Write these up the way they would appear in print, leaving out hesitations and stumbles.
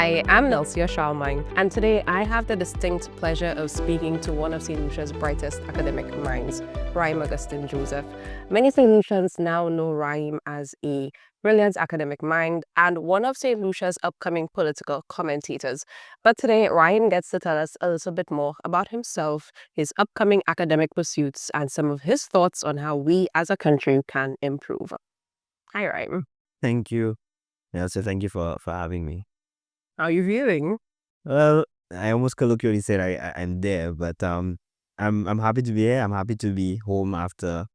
I am Nelcia Charlemagne, and today I have the distinct pleasure of speaking to one of Saint Lucia's brightest academic minds, Rahym Augustin-Joseph. Many Saint Lucians now know Rahym as a brilliant academic mind and one of Saint Lucia's upcoming political commentators. But today, Rahym gets to tell us a little bit more about himself, his upcoming academic pursuits, and some of his thoughts on how we as a country can improve. Hi, Rahym. Thank you. Nelcia, thank you for having me. How are you feeling? Well, I almost colloquially said I'm there, but I'm happy to be here. I'm happy to be home after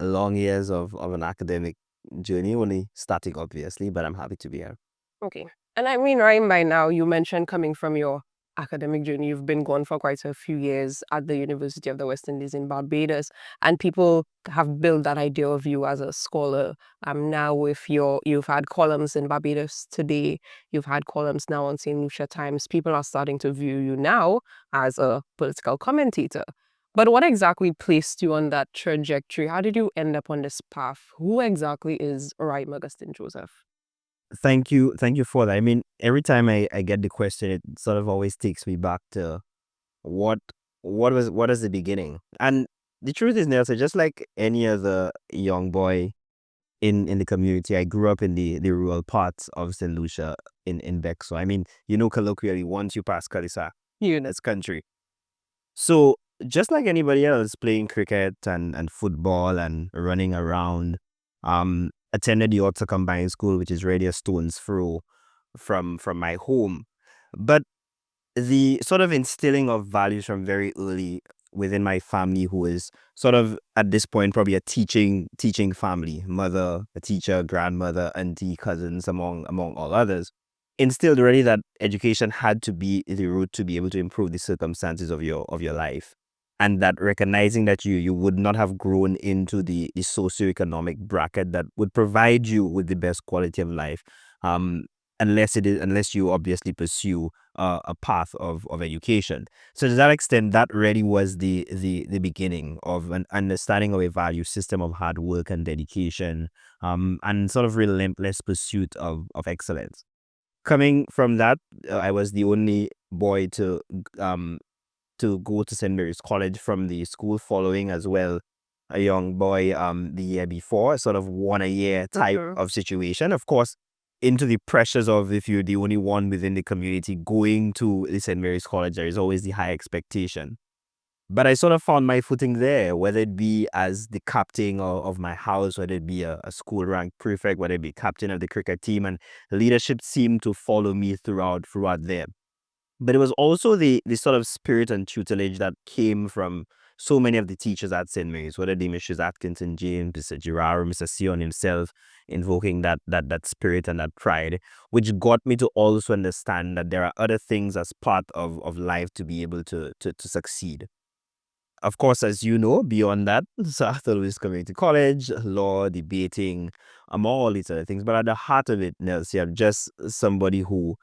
long years of an academic journey, only starting obviously, but I'm happy to be here. Okay. And I mean, Rahym, by now, you mentioned coming from your academic journey. You've been gone for quite a few years at the University of the West Indies in Barbados, and people have built that idea of you as a scholar. Now with you've had columns in Barbados Today, you've had columns now on Saint Lucia Times. People are starting to view you now as a political commentator. But what exactly placed you on that trajectory? How did you end up on this path? Who exactly is Rahym Augustin-Joseph? Thank you for that. I mean, every time I get the question, it sort of always takes me back to what is the beginning. And the truth is, Nelson, just like any other young boy in the community, I grew up in the rural parts of St. Lucia in Bexo. I mean, colloquially, once you pass Kalisa, it's country. So just like anybody else playing cricket and football and running around, attended the Otsa Combined School, which is really a stone's throw from my home. But the sort of instilling of values from very early within my family, who is sort of at this point probably a teaching family, mother, a teacher, grandmother, auntie, cousins, among all others, instilled already that education had to be the route to be able to improve the circumstances of your life. And that recognizing that you would not have grown into the socioeconomic bracket that would provide you with the best quality of life, unless you obviously pursue a path of education. So to that extent, that really was the beginning of an understanding of a value system of hard work and dedication, and sort of relentless pursuit of excellence. Coming from that, I was the only boy to go to St. Mary's College from the school, following as well a young boy the year before, sort of 1 a year type of situation. Of course, into the pressures of, if you're the only one within the community going to the St. Mary's College, there is always the high expectation. But I sort of found my footing there, whether it be as the captain of my house, whether it be a school rank prefect, whether it be captain of the cricket team, and leadership seemed to follow me throughout there. But it was also the sort of spirit and tutelage that came from so many of the teachers at St. Mary's, whether it be Mrs. Atkinson James, Mr. Girard, Mr. Sion himself, invoking that spirit and that pride, which got me to also understand that there are other things as part of life to be able to succeed. Of course, as you know, beyond that, so after Louis Community College, law, debating, all these other things. But at the heart of it, Nelcia, I'm just somebody who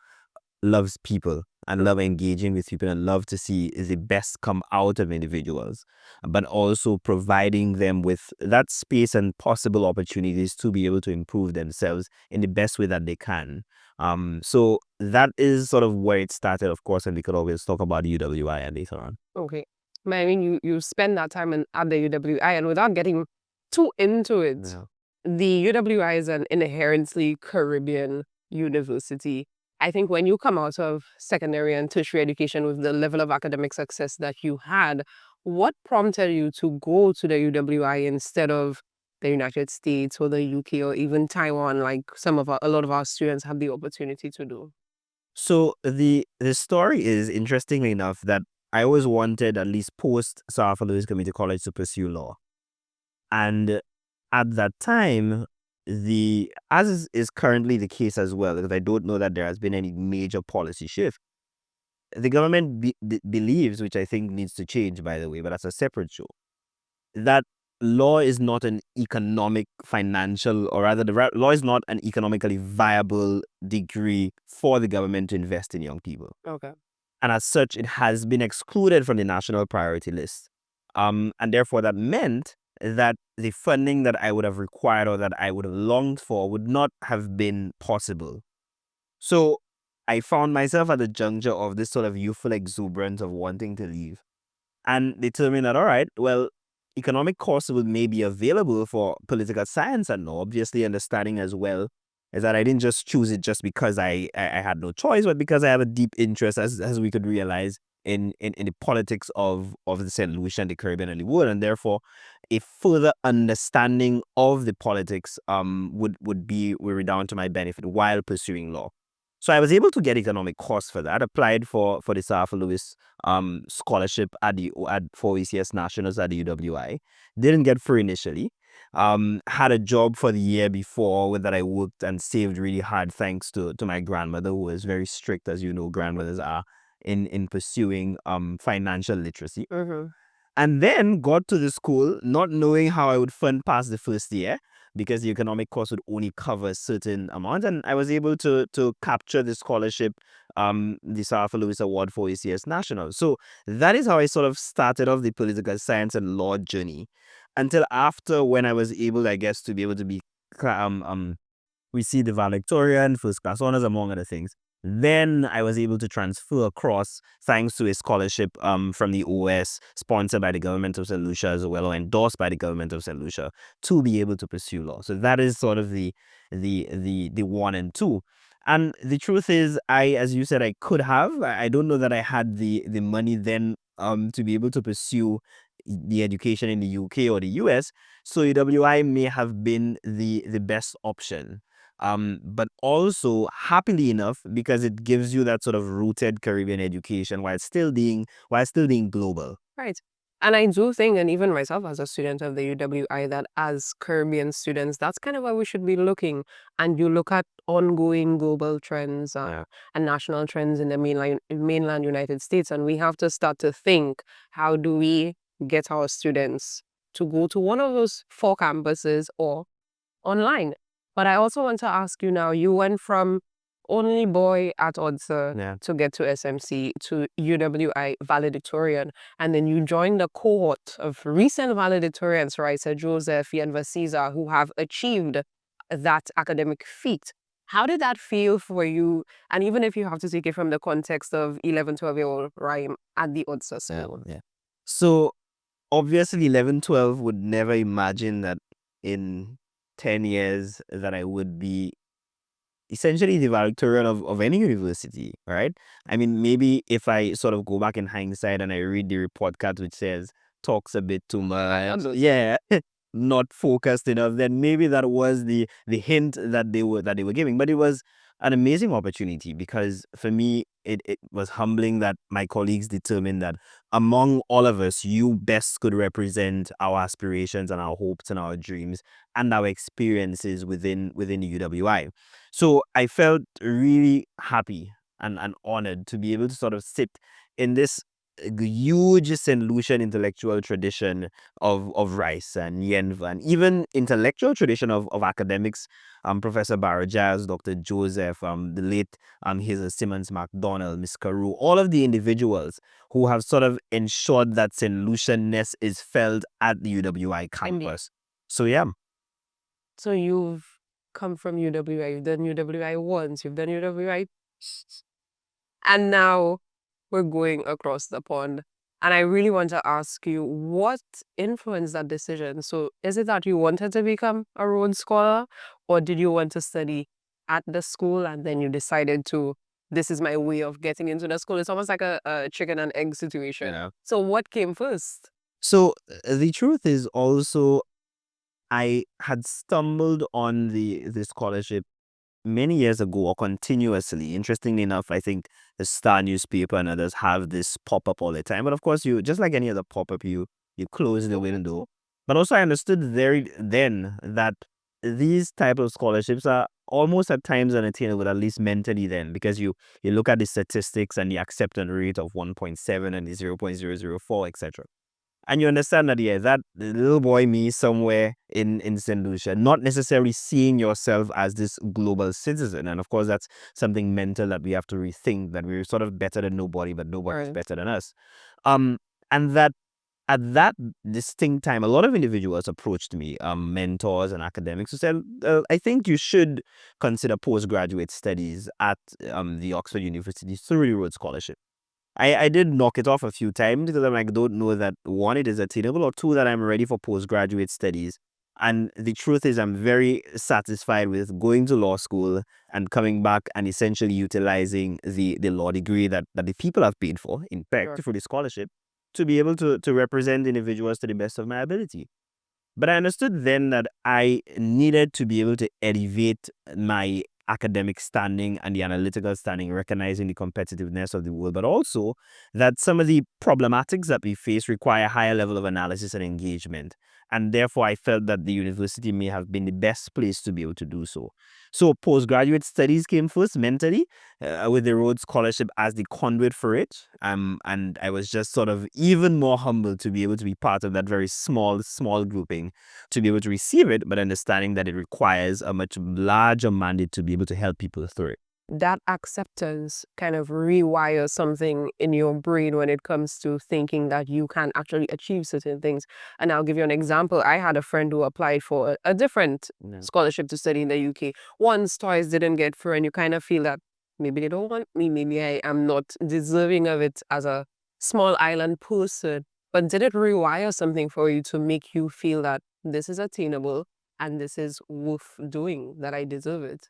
loves people and love engaging with people and love to see the best come out of individuals, but also providing them with that space and possible opportunities to be able to improve themselves in the best way that they can. So that is sort of where it started, of course, and we could always talk about UWI and later on. Okay. I mean, you spend that time at the UWI, and without getting too into it, the UWI is an inherently Caribbean university. I think when you come out of secondary and tertiary education with the level of academic success that you had, what prompted you to go to the UWI instead of the United States or the UK or even Taiwan, like a lot of our students have the opportunity to do? So the story is, interestingly enough, that I always wanted, at least post South Louis Community College, to pursue law. And at that time, as is currently the case as well, because I don't know that there has been any major policy shift, the government believes, which I think needs to change, by the way, but that's a separate show, that law is not an economic, financial, or rather, law is not an economically viable degree for the government to invest in young people. Okay. And as such, it has been excluded from the national priority list. And therefore, that meant that the funding that I would have required or that I would have longed for would not have been possible. So I found myself at the juncture of this sort of youthful exuberance of wanting to leave, and determined that, all right, well, economic courses would may be available for political science and law. Obviously, understanding as well is that I didn't just choose it just because I had no choice, but because I have a deep interest, as we could realize, in the politics of the Saint Lucia and the Caribbean and the world, and therefore a further understanding of the politics would redound to my benefit while pursuing law. So I was able to get economic course for that. Applied for the Arthur Lewis scholarship at for ECS Nationals at the UWI. Didn't get through initially. Had a job for the year before with that I worked and saved really hard thanks to my grandmother, who was very strict, as you know grandmothers are, in pursuing financial literacy. And then got to the school not knowing how I would fund past the first year, because the economic course would only cover a certain amount, and I was able to capture the scholarship, the Sir Arthur Lewis Award for ACS National. So that is how I sort of started off the political science and law journey, until after, when I was able, I guess, to be able to be receive the valedictorian, first class honors, among other things. Then I was able to transfer across thanks to a scholarship from the OS, sponsored by the government of St. Lucia as well, or endorsed by the government of St. Lucia, to be able to pursue law. So that is sort of the one and two. And the truth is, as you said, I could have. I don't know that I had the money then to be able to pursue the education in the UK or the US. So UWI may have been the best option. But also, happily enough, because it gives you that sort of rooted Caribbean education while still being global. Right. And I do think, and even myself as a student of the UWI, that as Caribbean students, that's kind of where we should be looking. And you look at ongoing global trends and national trends in the mainland United States, and we have to start to think, how do we get our students to go to one of those 4 campuses or online? But I also want to ask you now, you went from only boy at Odsa to get to SMC to UWI valedictorian, and then you joined the cohort of recent valedictorians, Rahym Joseph and Vasiza, who have achieved that academic feat. How did that feel for you? And even if you have to take it from the context of 11, 12-year-old Rahym at the Odsa school. So obviously 11, 12 would never imagine that in 10 years that I would be essentially the valedictorian of any university, right? I mean, maybe if I sort of go back in hindsight and I read the report card which says talks a bit too much, not focused enough, then maybe that was the hint that they were giving. But it was an amazing opportunity, because for me it was humbling that my colleagues determined that among all of us, you best could represent our aspirations and our hopes and our dreams and our experiences within the UWI. So I felt really happy and honored to be able to sort of sit in this huge St. Lucian intellectual tradition of Rice and Yenva, and even intellectual tradition of academics, Professor Barajaz, Dr. Joseph, the late Hazel Simmons MacDonald, Miss Carew, all of the individuals who have sort of ensured that St. Lucianness is felt at the UWI campus. So yeah. So you've come from UWI, you've done UWI once, you've done UWI, and now we're going across the pond. And I really want to ask you, what influenced that decision? So is it that you wanted to become a Rhodes Scholar, or did you want to study at the school and then you decided to, this is my way of getting into the school? It's almost like a chicken and egg situation. So what came first? So the truth is also, I had stumbled on the scholarship many years ago, or continuously. Interestingly enough, I think the Star newspaper and others have this pop up all the time. But of course, you, just like any other pop up, you close the window. But also, I understood very then that these type of scholarships are almost at times unattainable, at least mentally then, because you look at the statistics and the acceptance rate of 1.7 and the 0.004, etc. And you understand that, that little boy me somewhere in St. Lucia, not necessarily seeing yourself as this global citizen. And of course, that's something mental that we have to rethink, that we're sort of better than nobody, but nobody's better than us. And that at that distinct time, a lot of individuals approached me, mentors and academics, who said, I think you should consider postgraduate studies at the Oxford University through the Rhodes Scholarship. I did knock it off a few times because I'm like, don't know that one, it is attainable, or two, that I'm ready for postgraduate studies. And the truth is, I'm very satisfied with going to law school and coming back and essentially utilizing the law degree that the people have paid for, in fact, Sure. for the scholarship, to be able to represent individuals to the best of my ability. But I understood then that I needed to be able to elevate my academic standing and the analytical standing, recognizing the competitiveness of the world, but also that some of the problematics that we face require a higher level of analysis and engagement. And therefore, I felt that the university may have been the best place to be able to do so. So, postgraduate studies came first mentally, with the Rhodes Scholarship as the conduit for it. And I was just sort of even more humbled to be able to be part of that very small grouping, to be able to receive it, but understanding that it requires a much larger mandate to be able to help people through it. That acceptance kind of rewires something in your brain when it comes to thinking that you can actually achieve certain things. And I'll give you an example. I had a friend who applied for a different Yeah. scholarship to study in the UK. Once twice didn't get through, and you kind of feel that maybe they don't want me, maybe I am not deserving of it as a small island person. But did it rewire something for you to make you feel that this is attainable and this is worth doing, that I deserve it?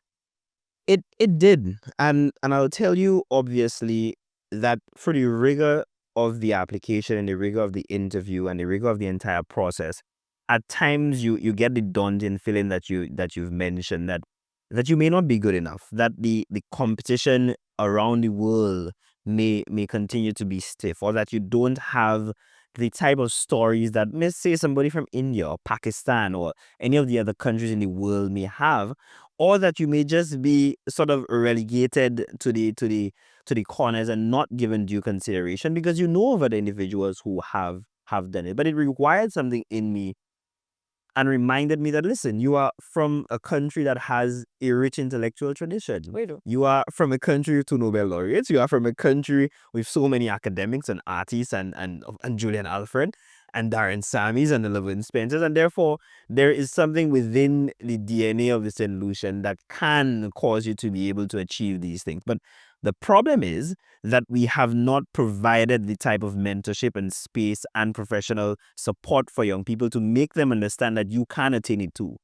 It did. And I'll tell you obviously that for the rigor of the application and the rigor of the interview and the rigor of the entire process, at times you get the daunting feeling that you've mentioned, that you may not be good enough, that the competition around the world may continue to be stiff, or that you don't have the type of stories that, let's say, somebody from India or Pakistan or any of the other countries in the world may have, or that you may just be sort of relegated to the corners and not given due consideration because you know of other individuals who have done it. But it required something in me and reminded me that, listen, you are from a country that has a rich intellectual tradition. We do. You are from a country with two Nobel laureates. You are from a country with so many academics and artists and Julian Alfred and Darren Samis and the Levin Spencers. And therefore, there is something within the DNA of the St. Lucian that can cause you to be able to achieve these things. But the problem is that we have not provided the type of mentorship and space and professional support for young people to make them understand that you can attain it too.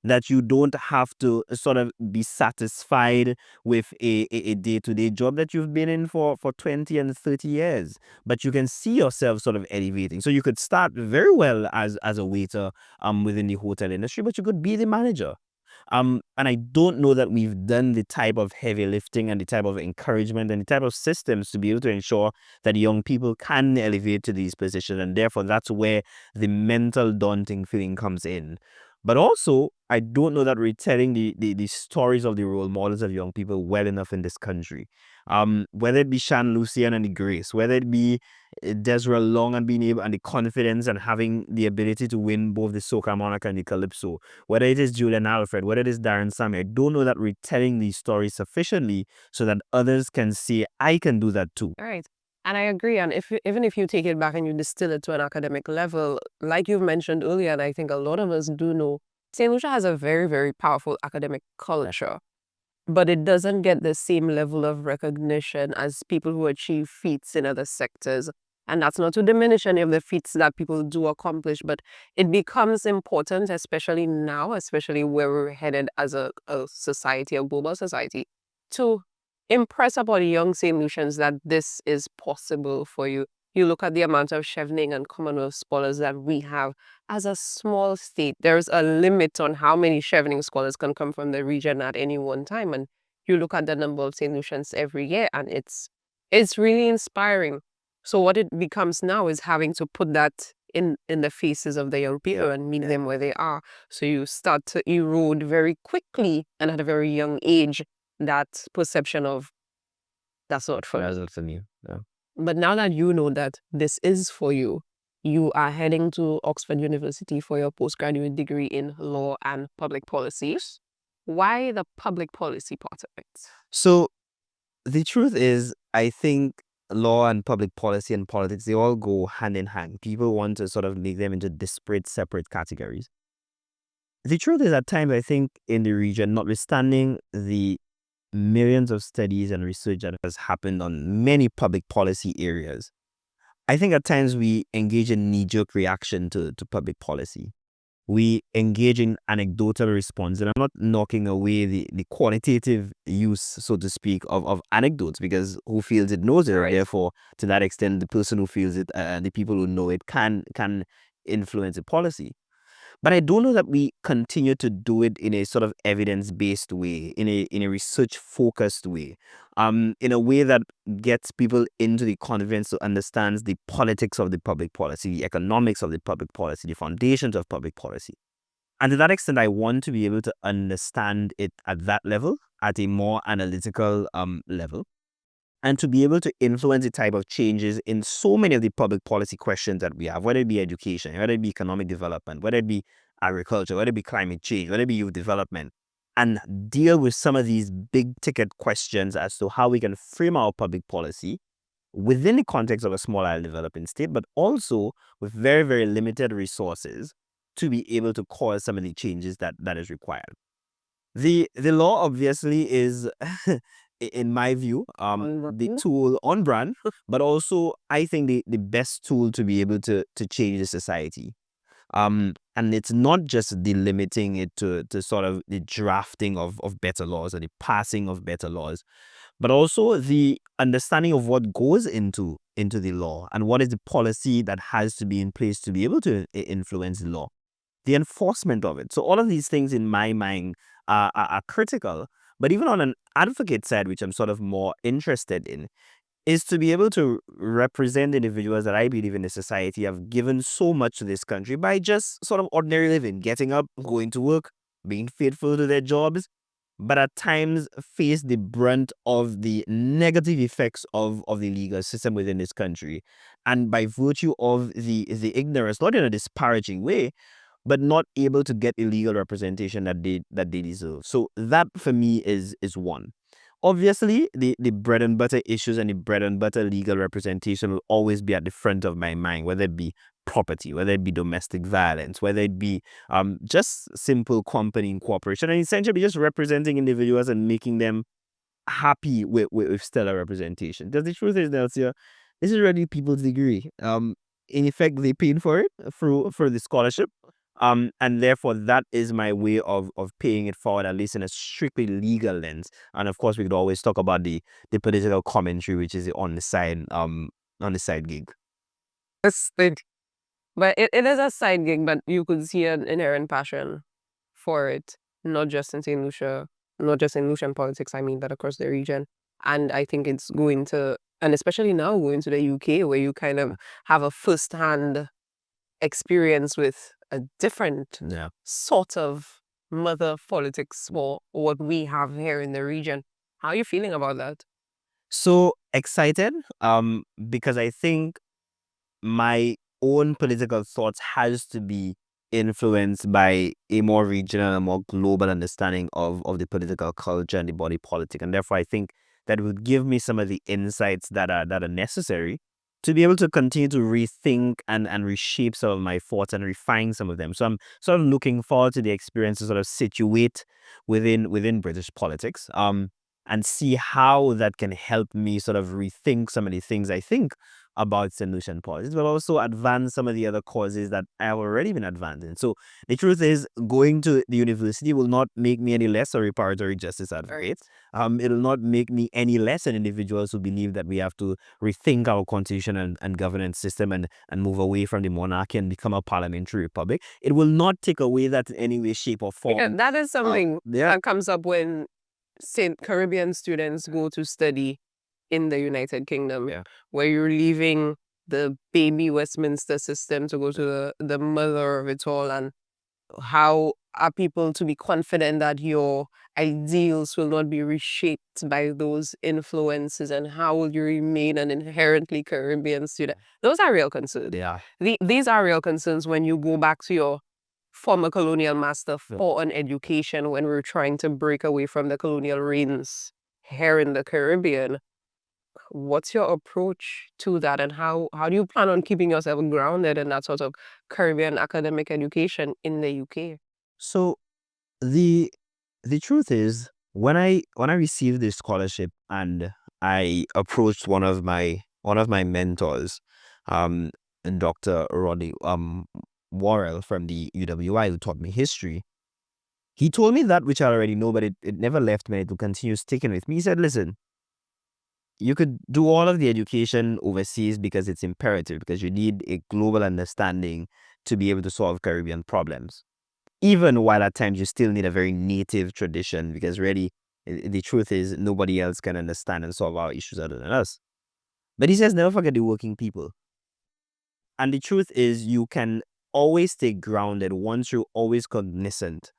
That you don't have to sort of be satisfied with a day-to-day job that you've been in for 20 and 30 years, but you can see yourself sort of elevating. So you could start very well as a waiter within the hotel industry, but you could be the manager. And I don't know that we've done the type of heavy lifting and the type of encouragement and the type of systems to be able to ensure that young people can elevate to these positions. And therefore, that's where the mental daunting feeling comes in. But also, I don't know that we're telling the stories of the role models of young people well enough in this country. Whether it be Saint Lucia and the Grace, whether it be Desiree Long and being able and the confidence and having the ability to win both the Soca Monarch and the Calypso, whether it is Julian Alfred, whether it is Darren Sammy, I don't know that we're telling these stories sufficiently so that others can say, I can do that too. All right. And I agree. And even if you take it back and you distill it to an academic level, like you've mentioned earlier, and I think a lot of us do know, St. Lucia has a very, very powerful academic culture, but it doesn't get the same level of recognition as people who achieve feats in other sectors. And that's not to diminish any of the feats that people do accomplish, but it becomes important, especially now, especially where we're headed as a society, a global society, to impress upon young St. Lucians that this is possible for you. You look at the amount of Chevening and Commonwealth scholars that we have as a small state. There's a limit on how many Chevening scholars can come from the region at any one time. And you look at the number of St. Lucians every year, and it's really inspiring. So what it becomes now is having to put that in the faces of the young people and meet them where they are. So you start to erode very quickly and at a very young age that perception of that's not for me. That's not for me. Yeah. But now that you know that this is for you, you are heading to Oxford University for your postgraduate degree in law and public policy. Why the public policy part of it? So the truth is, I think law and public policy and politics, they all go hand in hand. People want to sort of make them into disparate, separate categories. The truth is, at times, I think in the region, notwithstanding the millions of studies and research that has happened on many public policy areas, I think at times we engage in knee-jerk reaction to public policy. We engage in anecdotal response, and I'm not knocking away the qualitative use, so to speak, of anecdotes, because who feels it knows it, and Right. therefore, to that extent, the person who feels it and the people who know it can influence the policy. But I don't know that we continue to do it in a sort of evidence-based way, in a research-focused way, in a way that gets people into the confidence to understand the politics of the public policy, the economics of the public policy, the foundations of public policy. And to that extent, I want to be able to understand it at that level, at a more analytical level, and to be able to influence the type of changes in so many of the public policy questions that we have, whether it be education, whether it be economic development, whether it be agriculture, whether it be climate change, whether it be youth development, and deal with some of these big ticket questions as to how we can frame our public policy within the context of a small island developing state, but also with very, very limited resources to be able to cause some of the changes that is required. The law obviously is, in my view, the tool on brand, but also I think the best tool to be able to change the society. And it's not just delimiting it to sort of the drafting of better laws or the passing of better laws, but also the understanding of what goes into the law and what is the policy that has to be in place to be able to influence the law, the enforcement of it. So all of these things in my mind are critical. But even on an advocate side, which I'm sort of more interested in, is to be able to represent individuals that I believe in the society have given so much to this country by just sort of ordinary living, getting up, going to work, being faithful to their jobs, but at times face the brunt of the negative effects of the legal system within this country. And by virtue of the ignorance, not in a disparaging way, but not able to get the legal representation that they deserve. So that for me is one. Obviously, the bread and butter issues and the bread and butter legal representation will always be at the front of my mind, whether it be property, whether it be domestic violence, whether it be just simple company incorporation, and essentially just representing individuals and making them happy with stellar representation. Because the truth is, Nelcia, this is really people's degree. In effect, they paid for it for the scholarship. And therefore, that is my way of paying it forward, at least in a strictly legal lens. And of course, we could always talk about the political commentary, which is on the side gig. But it is a side gig, but you could see an inherent passion for it, not just in St. Lucia, not just in Lucian politics, I mean, but across the region. And I think it's going to, and especially now going to the UK, where you kind of have a first-hand experience with a different Yeah. sort of mother of politics for what we have here in the region. How are you feeling about that? So excited, because I think my own political thoughts has to be influenced by a more regional and more global understanding of the political culture and the body politic. And therefore, I think that would give me some of the insights that are necessary to be able to continue to rethink and reshape some of my thoughts and refine some of them. So I'm sort of looking forward to the experience to sort of situate within British politics, and see how that can help me sort of rethink some of the things I think about St. Lucian politics, but also advance some of the other causes that I have already been advancing. So the truth is, going to the university will not make me any less a reparatory justice advocate. It'll not make me any less an individual who believe that we have to rethink our constitution and governance system and move away from the monarchy and become a parliamentary republic. It will not take away that in any way, shape, or form. Yeah, that is something Yeah. that comes up when St. Caribbean students go to study in the United Kingdom, Yeah. where you're leaving the baby Westminster system to go to the mother of it all. And how are people to be confident that your ideals will not be reshaped by those influences, and how will you remain an inherently Caribbean student? Those are real concerns. Yeah. These are real concerns when you go back to your former colonial master for an education, when we're trying to break away from the colonial reigns here in the Caribbean. What's your approach to that, and how do you plan on keeping yourself grounded in that sort of Caribbean academic education in the UK? So the the truth is, when I received this scholarship and I approached one of my mentors, um, Dr. Roddy Worrell from the UWI, who taught me history. He told me that which I already know, but it never left me. It will continue sticking with me. He said, listen, you could do all of the education overseas because it's imperative, because you need a global understanding to be able to solve Caribbean problems. Even while at times you still need a very native tradition, because really, the truth is nobody else can understand and solve our issues other than us. But he says, never forget the working people. And the truth is, you can always stay grounded once you're always cognizant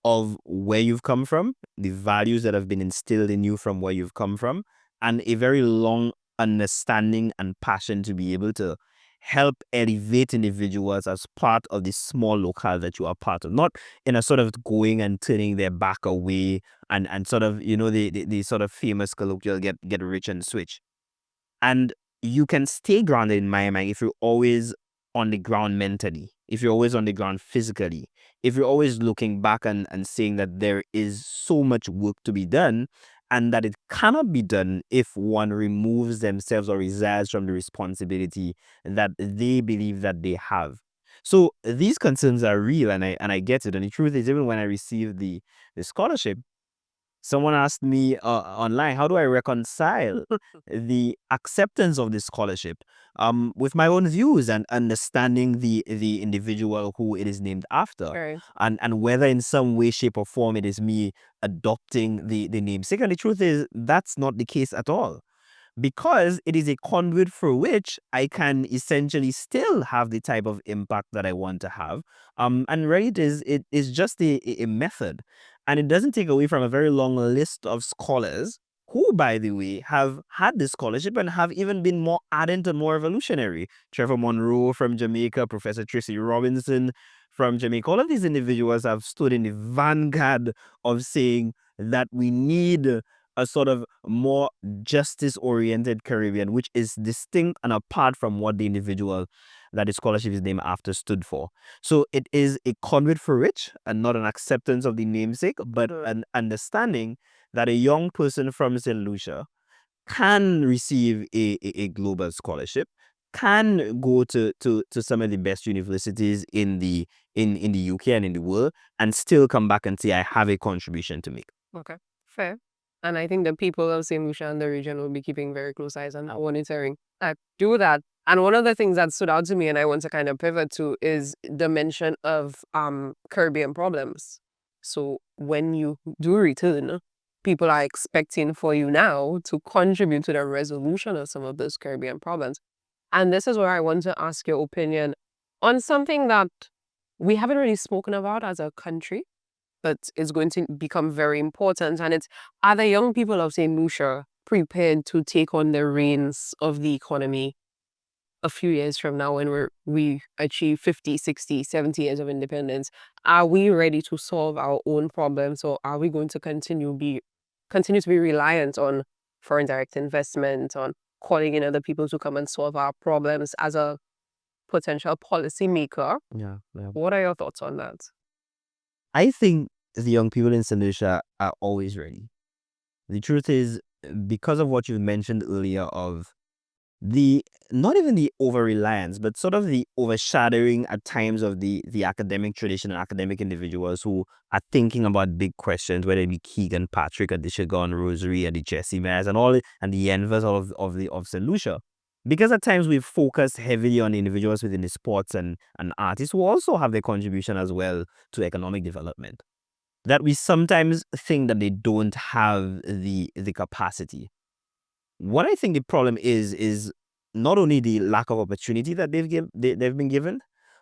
of where you've come from, the values that have been instilled in you from where you've come from, and a very long understanding and passion to be able to help elevate individuals as part of the small locale that you are part of, not in a sort of going and turning their back away and sort of, the sort of famous colloquial get rich and switch. And you can stay grounded in my mind if you're always on the ground mentally, if you're always on the ground physically, if you're always looking back and saying that there is so much work to be done and that it cannot be done if one removes themselves or resides from the responsibility that they believe that they have. So these concerns are real, and I get it. And the truth is, even when I received the scholarship, someone asked me online, how do I reconcile the acceptance of this scholarship with my own views and understanding the individual who it is named after, Right. and whether in some way, shape, or form it is me adopting the namesake. And the truth is, that's not the case at all, because it is a conduit for which I can essentially still have the type of impact that I want to have. And really, it is just a method, and it doesn't take away from a very long list of scholars who, by the way, have had this scholarship and have even been more ardent and more revolutionary. Trevor Monroe from Jamaica, Professor Tracy Robinson from Jamaica. All of these individuals have stood in the vanguard of saying that we need a sort of more justice-oriented Caribbean, which is distinct and apart from what the individual that the scholarship is named after stood for. So it is a conduit for which, and not an acceptance of the namesake, but an understanding that a young person from Saint Lucia can receive a global scholarship, can go to some of the best universities in the UK and in the world, and still come back and say, I have a contribution to make. Okay, fair. And I think the people of Saint Lucia and the region will be keeping very close eyes on monitoring do that. And one of the things that stood out to me and I want to kind of pivot to is the mention of Caribbean problems. So when you do return, people are expecting for you now to contribute to the resolution of some of those Caribbean problems. And this is where I want to ask your opinion on something that we haven't really spoken about as a country, but is going to become very important. And it's, are the young people of St. Lucia prepared to take on the reins of the economy a few years from now when we achieve 50, 60, 70 years of independence? Are we ready to solve our own problems, or are we going to continue to be reliant on foreign direct investment, on calling in other people to come and solve our problems as a potential policymaker? Yeah, yeah. What are your thoughts on that? I think the young people in St. Lucia are always ready. The truth is, because of what you mentioned earlier of the, not even the over reliance, but sort of the overshadowing at times of the academic tradition and academic individuals who are thinking about big questions, whether it be Keegan Patrick at the Chagon Rosary at the Jesse Mayers and all, and the envers of St. Lucia. Because at times we've focused heavily on individuals within the sports and artists who also have their contribution as well to economic development, that we sometimes think that they don't have the capacity. What I think the problem is not only the lack of opportunity that they've been given,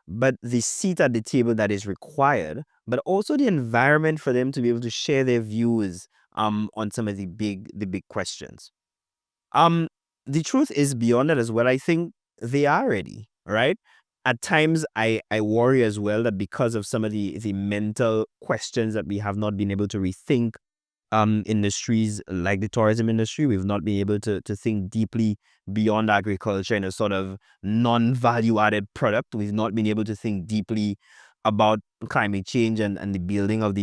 but the seat at the table that is required, but also the environment for them to be able to share their views on some of the big questions. Um, the truth is, beyond that as well, I think they are ready, right? At times, I worry as well that because of some of the mental questions that we have not been able to rethink industries like the tourism industry. We've not been able to think deeply beyond agriculture in a sort of non-value added product. We've not been able to think deeply about climate change and the building of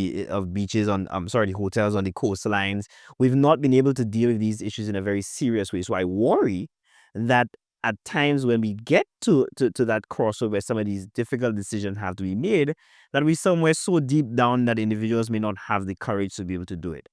beaches on the hotels on the coastlines. We've not been able to deal with these issues in a very serious way. So I worry that at times when we get to that crossover where some of these difficult decisions have to be made, that we somewhere so deep down that individuals may not have the courage to be able to do it.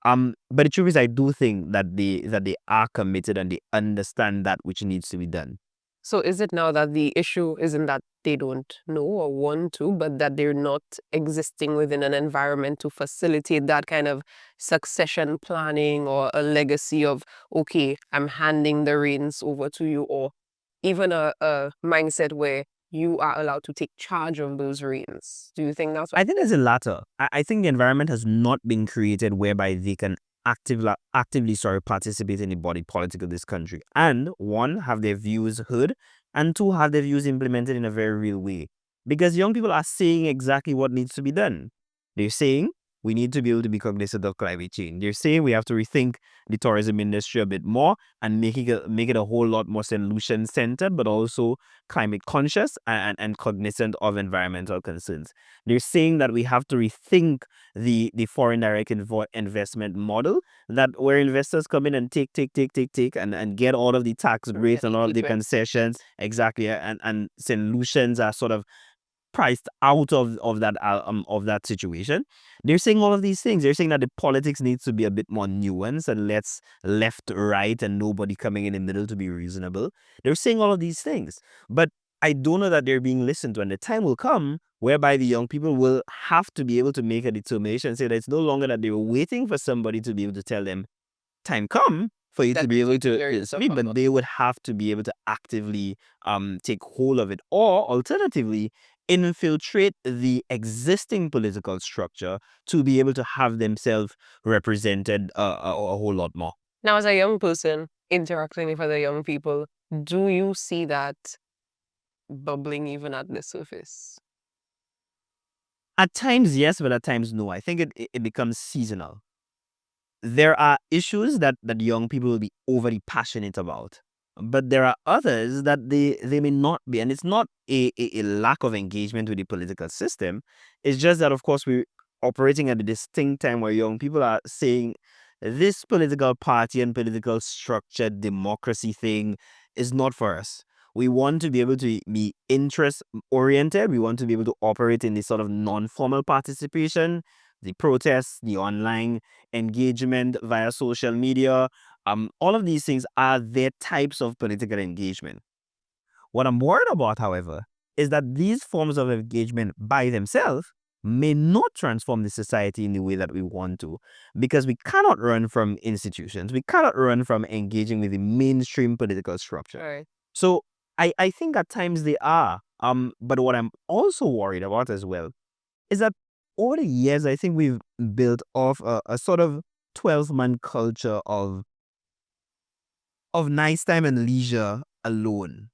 But the truth is, I do think that they are committed and they understand that which needs to be done. So is it now that the issue isn't that they don't know or want to, but that they're not existing within an environment to facilitate that kind of succession planning or a legacy of, okay, I'm handing the reins over to you, or even a mindset where you are allowed to take charge of those reins? Do you think that's what? I think there's a latter. I think the environment has not been created whereby they can actively participate in the body politic of this country. And one, have their views heard, and two, have their views implemented in a very real way. Because young people are saying exactly what needs to be done. They're saying we need to be able to be cognizant of climate change. They're saying we have to rethink the tourism industry a bit more and make it a whole lot more Saint Lucian centered, but also climate conscious and cognizant of environmental concerns. They're saying that we have to rethink the foreign direct investment model, that where investors come in and take and get all of the tax breaks and all of the concessions. Exactly. And Saint Lucians are sort of priced out of that situation. They're saying all of these things. They're saying that the politics needs to be a bit more nuanced and less left, right, and nobody coming in the middle to be reasonable. They're saying all of these things. But I don't know that they're being listened to. And the time will come whereby the young people will have to be able to make a determination and say that it's no longer that they were waiting for somebody to be able to tell them, time come for you to be able to speak, but they would have to be able to actively take hold of it, or alternatively infiltrate the existing political structure to be able to have themselves represented a whole lot more. Now, as a young person interacting with other young people, do you see that bubbling even at the surface? At times, yes, but at times, no. I think it becomes seasonal. There are issues that young people will be overly passionate about, but there are others that they may not be. And it's not a lack of engagement with the political system. It's just that, of course, we're operating at a distinct time where young people are saying this political party and political structure democracy thing is not for us. We want to be able to be interest oriented. We want to be able to operate in this sort of non-formal participation, the protests, the online engagement via social media. All of these things are their types of political engagement. What I'm worried about, however, is that these forms of engagement by themselves may not transform the society in the way that we want to, because we cannot run from institutions. We cannot run from engaging with the mainstream political structure. Right. So I think at times they are. But what I'm also worried about as well is that over the years, I think we've built off a sort of 12-month culture of nice time and leisure alone.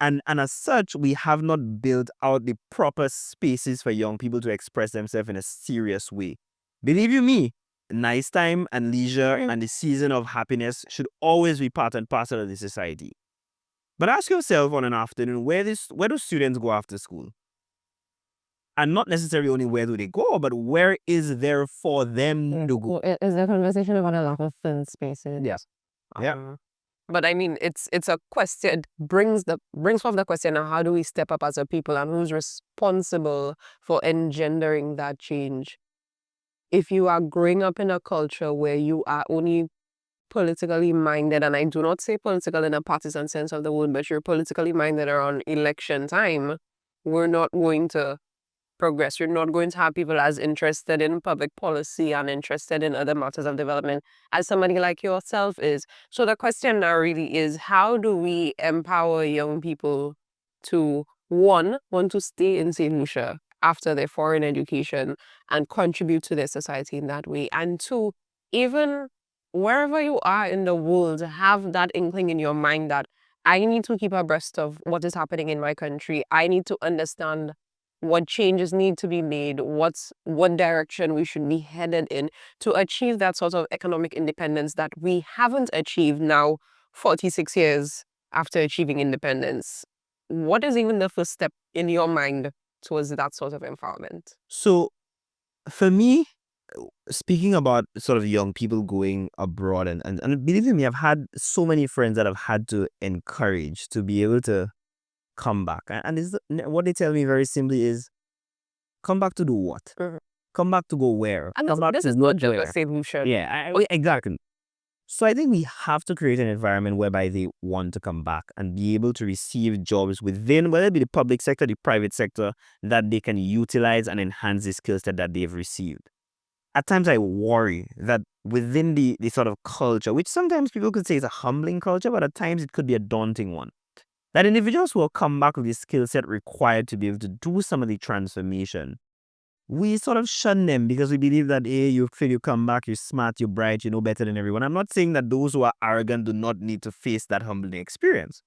And as such, we have not built out the proper spaces for young people to express themselves in a serious way. Believe you me, nice time and leisure and the season of happiness should always be part and parcel of the society. But ask yourself on an afternoon, where do students go after school? And not necessarily only where do they go, but where is there for them to go? Well, is there a conversation about a lack of fun spaces? Yes. Yeah. But I mean, it's a question, brings forth the question of how do we step up as a people and who's responsible for engendering that change? If you are growing up in a culture where you are only politically minded, and I do not say political in a partisan sense of the word, but you're politically minded around election time, we're not going to progress. You're not going to have people as interested in public policy and interested in other matters of development as somebody like yourself is. So the question now really is, how do we empower young people to, one, want to stay in St. Lucia after their foreign education and contribute to their society in that way? And two, even wherever you are in the world, have that inkling in your mind that I need to keep abreast of what is happening in my country. I need to understand what changes need to be made, what direction we should be headed in to achieve that sort of economic independence that we haven't achieved now 46 years after achieving independence. What is even the first step in your mind towards that sort of empowerment? So for me, speaking about sort of young people going abroad, and believe me, I've had so many friends that I've had to encourage to be able to come back. And what they tell me very simply is, come back to do what? Mhm. Come back to go where? And Come back this to is not not just a where? solution. Yeah, exactly. So I think we have to create an environment whereby they want to come back and be able to receive jobs within, whether it be the public sector, the private sector, that they can utilize and enhance the skill set that they've received. At times I worry that within the sort of culture, which sometimes people could say is a humbling culture, but at times it could be a daunting one, that individuals will come back with the skill set required to be able to do some of the transformation. We sort of shun them because we believe that, hey, you feel you come back, you're smart, you're bright, you know better than everyone. I'm not saying that those who are arrogant do not need to face that humbling experience.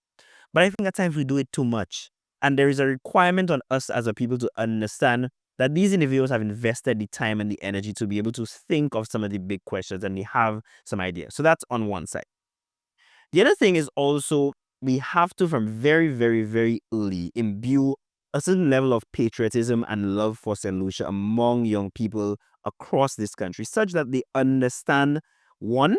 But I think at times we do it too much. And there is a requirement on us as a people to understand that these individuals have invested the time and the energy to be able to think of some of the big questions and they have some ideas. So that's on one side. The other thing is also we have to, from very, very, very early, imbue a certain level of patriotism and love for Saint Lucia among young people across this country, such that they understand, one,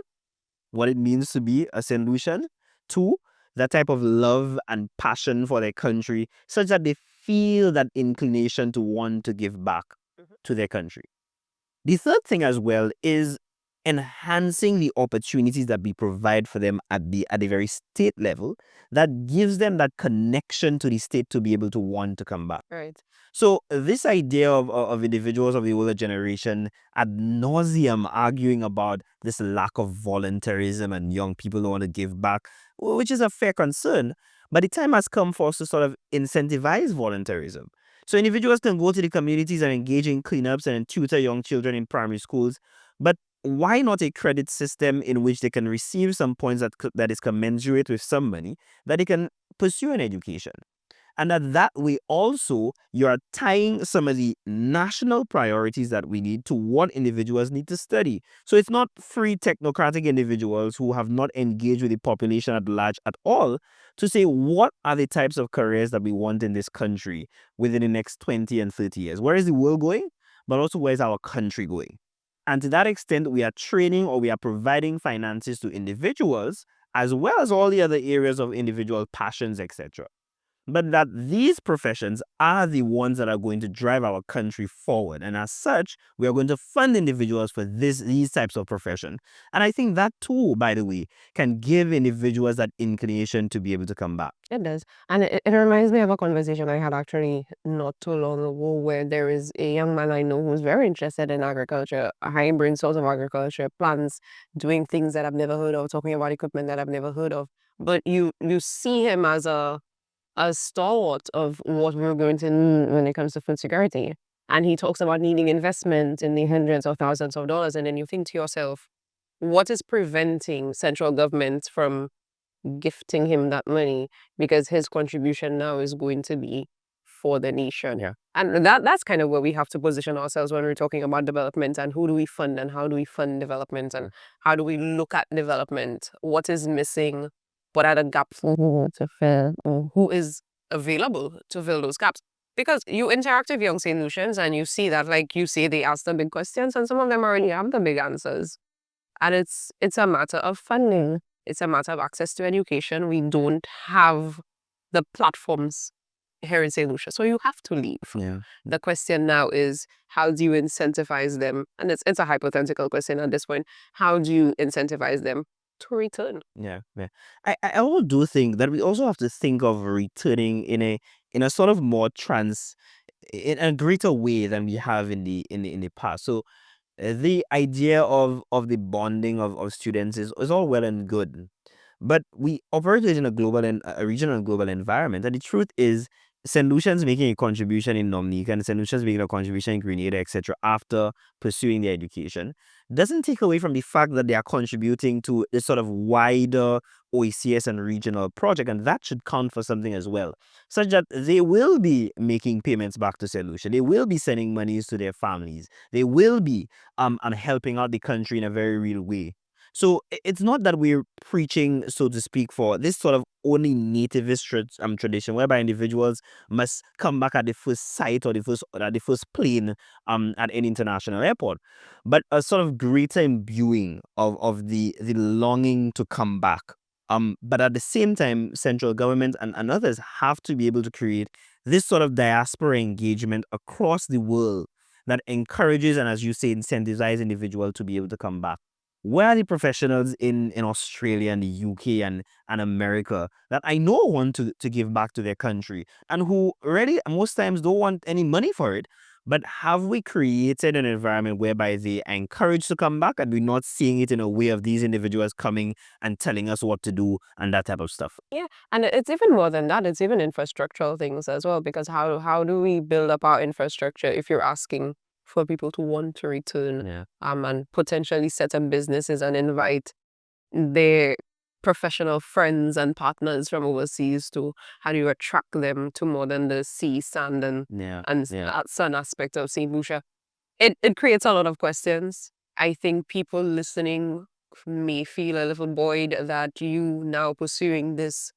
what it means to be a Saint Lucian, two, that type of love and passion for their country, such that they feel that inclination to want to give back to their country. The third thing as well is enhancing the opportunities that we provide for them at the very state level that gives them that connection to the state to be able to want to come back. Right. So this idea of individuals of the older generation ad nauseum arguing about this lack of voluntarism and young people don't want to give back, which is a fair concern, but the time has come for us to sort of incentivize voluntarism. So individuals can go to the communities and engage in cleanups and tutor young children in primary schools, but why not a credit system in which they can receive some points that is commensurate with some money that they can pursue an education? And that way also, you are tying some of the national priorities that we need to what individuals need to study. So it's not free technocratic individuals who have not engaged with the population at large at all to say what are the types of careers that we want in this country within the next 20 and 30 years. Where is the world going? But also where is our country going? And to that extent, we are training or we are providing finances to individuals as well as all the other areas of individual passions, etc. But that these professions are the ones that are going to drive our country forward. And as such, we are going to fund individuals for these types of profession. And I think that too, by the way, can give individuals that inclination to be able to come back. It does. And it reminds me of a conversation I had actually not too long ago where there is a young man I know who's very interested in agriculture, a hybrid sort of agriculture, plants, doing things that I've never heard of, talking about equipment that I've never heard of. But you see him as a stalwart of what we're going to need when it comes to food security. And he talks about needing investment in the hundreds of thousands of dollars. And then you think to yourself, what is preventing central government from gifting him that money? Because his contribution now is going to be for the nation. Yeah. And that's kind of where we have to position ourselves when we're talking about development and who do we fund and how do we fund development and how do we look at development? What is missing? What are the gaps to fill? Or who is available to fill those gaps? Because you interact with young St. Lucians and you see that, like you say, they ask the big questions and some of them already have the big answers. And it's a matter of funding. It's a matter of access to education. We don't have the platforms here in St. Lucia, so you have to leave. Yeah. The question now is, how do you incentivize them? And it's a hypothetical question at this point. How do you incentivize them to return? Yeah. I also do think that we also have to think of returning in a sort of more in a greater way than we have in the past. So the idea of the bonding of students is all well and good, but we operate in a global and a regional and global environment, and the truth is Saint Lucian's making a contribution in Dominica and Saint Lucian's making a contribution in Grenada, etc., after pursuing their education, doesn't take away from the fact that they are contributing to this sort of wider OECS and regional project, and that should count for something as well, such that they will be making payments back to Saint Lucia, they will be sending monies to their families, they will be and helping out the country in a very real way. So it's not that we're preaching, so to speak, for this sort of only nativist tradition whereby individuals must come back at the first sight or the first plane at any international airport, but a sort of greater imbuing of the longing to come back. But at the same time, central government and others have to be able to create this sort of diaspora engagement across the world that encourages and, as you say, incentivizes individuals to be able to come back. Where are the professionals in Australia and the UK and America that I know want to give back to their country and who really most times don't want any money for it? But have we created an environment whereby they are encouraged to come back, and we're not seeing it in a way of these individuals coming and telling us what to do and that type of stuff? Yeah, and it's even more than that. It's even infrastructural things as well, because how do we build up our infrastructure if you're asking for people to want to return, Yeah. and potentially set up businesses and invite their professional friends and partners from overseas? To how do you attract them to more than the sea, sand, and Yeah. sun aspect of Saint Lucia? It creates a lot of questions. I think people listening may feel a little buoyed that you now pursuing this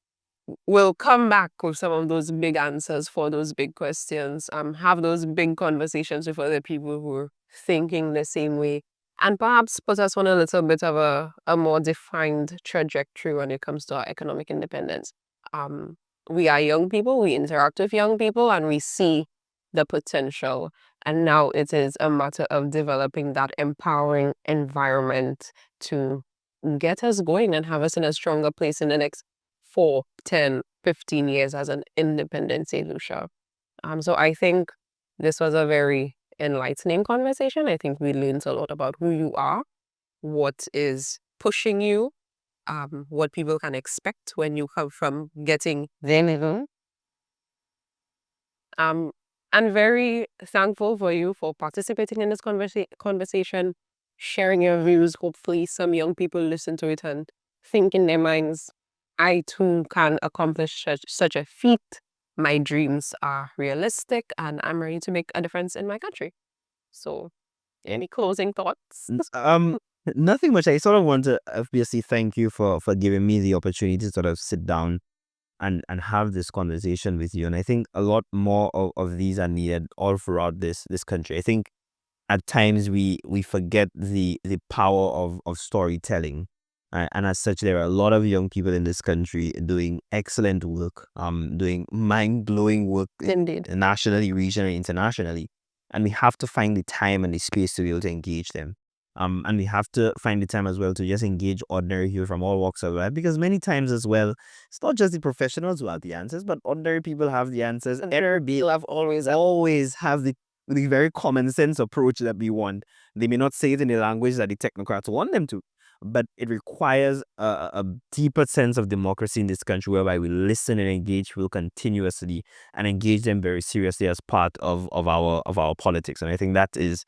will come back with some of those big answers for those big questions. Have those big conversations with other people who are thinking the same way, and perhaps put us on a little bit of a more defined trajectory when it comes to our economic independence. We are young people, we interact with young people, and we see the potential. And now it is a matter of developing that empowering environment to get us going and have us in a stronger place in the next 4, 10, 15 years as an independent Saint Lucia. So I think this was a very enlightening conversation. I think we learned a lot about who you are, what is pushing you, what people can expect when you come from getting their level. I'm very thankful for you for participating in this conversation, sharing your views. Hopefully some young people listen to it and think in their minds, I too can accomplish such a feat. My dreams are realistic and I'm ready to make a difference in my country. So, any closing thoughts? Nothing much. I sort of want to obviously thank you for giving me the opportunity to sort of sit down and have this conversation with you. And I think a lot more of these are needed all throughout this country. I think at times we forget the power of storytelling. And as such, there are a lot of young people in this country doing excellent work, doing mind-blowing work Indeed. nationally, regionally, internationally. And we have to find the time and the space to be able to engage them. And we have to find the time as well to just engage ordinary people from all walks of life, because many times as well, it's not just the professionals who have the answers, but ordinary people have the answers. Ordinary people have always have the very common sense approach that we want. They may not say it in the language that the technocrats want them to, but it requires a deeper sense of democracy in this country, whereby we listen and engage people continuously and engage them very seriously as part of our politics. And I think that is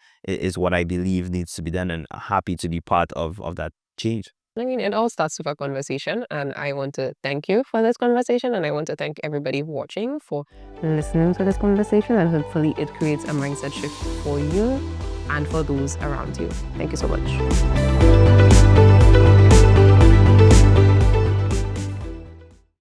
what I believe needs to be done, and happy to be part of that change. I mean, it all starts with a conversation, and I want to thank you for this conversation, and I want to thank everybody watching for listening to this conversation, and hopefully it creates a mindset shift for you and for those around you. Thank you so much.